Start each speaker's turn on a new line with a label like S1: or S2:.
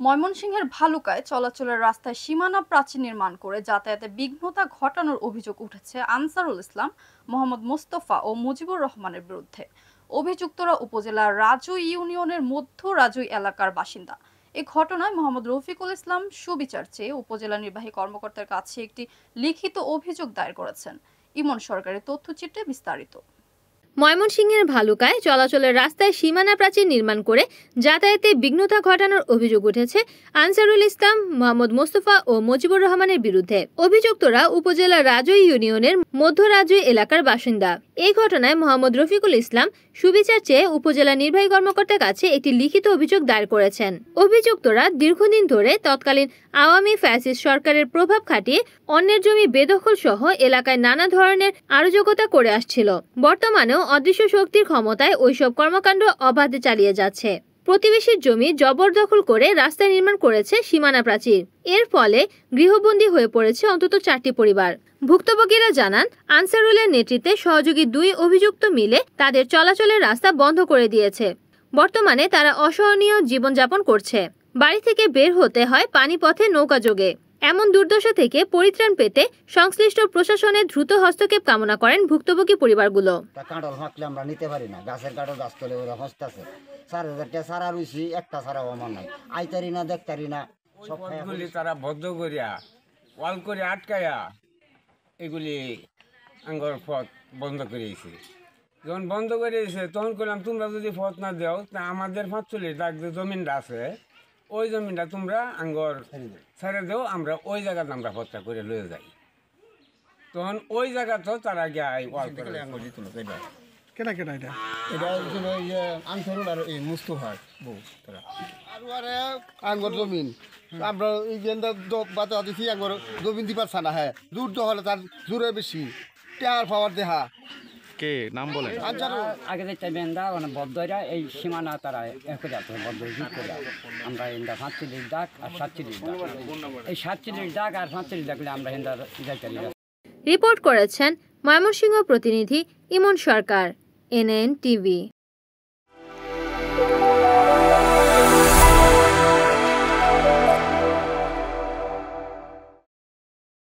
S1: ময়মনসিংহের ভালুকায় চলাচলের রাস্তায় সীমানা প্রাচীর নির্মাণ করে যাতায়াতে বিঘ্নতা ঘটানোর অভিযোগ উঠেছে আনসারুল ইসলাম, মোহাম্মদ মোস্তফা ও মুজিবুর রহমানের বিরুদ্ধে। অভিযুক্তরা উপজেলার রাজু ইউনিয়নের মধ্য রাজুই এলাকার বাসিন্দা। এ ঘটনায় মোহাম্মদ রফিকুল ইসলাম সুবিচার চেয়ে উপজেলা নির্বাহী কর্মকর্তার কাছে একটি লিখিত অভিযোগ দায়ের করেছেন। ইমন সরকারের তথ্যচিত্রে বিস্তারিত।
S2: ময়মনসিংহের ভালুকায় চলাচলের রাস্তায় সীমানা প্রাচীর নির্মাণ করে যাতায়াতে বিঘ্নতা ঘটানোর অভিযোগ উঠেছে আনসারুল ইসলাম, মোহাম্মদ মোস্তফা ও মুজিবুর রহমানের বিরুদ্ধে। অভিযুক্তরা উপজেলার রাজুই ইউনিয়নের মধ্য রাজুই এলাকার বাসিন্দা। এই ঘটনায় মোহাম্মদ রফিকুল ইসলাম সুবিচার চেয়ে উপজেলা নির্বাহী কর্মকর্তার কাছে একটি লিখিত অভিযোগ দায়ের করেছেন। অভিযুক্তরা দীর্ঘদিন ধরে তৎকালীন আওয়ামী ফ্যাসিস্ট সরকারের প্রভাব খাটিয়ে অন্যের জমি বেদখল সহ এলাকায় নানা ধরনের অরাজকতা করে আসছিল। বর্তমানেও অদৃশ্য শক্তির ক্ষমতায় ওইসব কর্মকাণ্ড অবাধে চালিয়ে যাচ্ছে। প্রতিবেশীর জমি জবরদখল করে রাস্তা নির্মাণ করেছে সীমানা প্রাচীর। এর ফলে গৃহবন্দী হয়ে পড়েছে অন্তত 4টি পরিবার। ভুক্তভোগীরা জানান, আনসারুলের নেতৃত্বে সহযোগী 2 অভিযুক্ত মিলে তাদের চলাচলের রাস্তা বন্ধ করে দিয়েছে। বর্তমানে তারা অসহনীয় জীবনযাপন করছে। বাড়ি থেকে বের হতে হয় পানিপথে নৌকাযোগে। এমন দুর্দশা থেকে পরিত্রাণ পেতে সংশ্লিষ্ট প্রশাসনের দ্রুত হস্তক্ষেপ কামনা করেন ভুক্তভোগী পরিবারগুলো।
S3: কাঁঠাল ফাঁকলে আমরা নিতে পারি না, গাছের কাঁঠাল গাছ তলে ওরা হস্তাছে 4,000 টাকা সারা রুইছি, একটা সারাও আমার নাই, আইতারি না দেখতারি না।
S4: সবগুলি তারা বদ্ধ করিয়া ওয়াল করে আটকাইয়া এগুলি আঙ্গর পথ বন্ধ করিয়েছে। যখন বন্ধ করিয়েছে তখন করলাম, তোমরা যদি পথ না দাও তা আমাদের 45 দাগ যে জমিনটা আছে ওই জমিনটা তোমরা আঙ্গর ছেড়ে দেও, আমরা ওই জায়গাতে আমরা পথটা করে লয়ে যাই। তখন ওই জায়গা তো তারা গিয়ে ওয়াল করে
S5: কেনা কেনা এটা
S6: এটা আনসারুল আর এই মুস্তফার বউ তারা আর আরে আঙ্গর জমিন আমরা এই গেন্দা বাতা দিছি আঙ্গর জমিন দিবার ছানা। হ্যাঁ, দূর তো হলে তার জোরে বেশি টেয়ার পাওয়ার দেহা।
S5: কে নাম বলেন?
S7: আগে যে বেন্দা মানে বদ্ধরা এই সীমানা তারা করে আছে, বদ্ধ যুগ করে আমরা এন্দা 45 দাগ আর 47 দাগ, এই 47 দাগ আর 45 দাগ আমরা এন্দা যাইতে।
S2: রিপোর্ট করেছেন ময়মনসিংহ প্রতিনিধি ইমন সরকার, NN টিভি।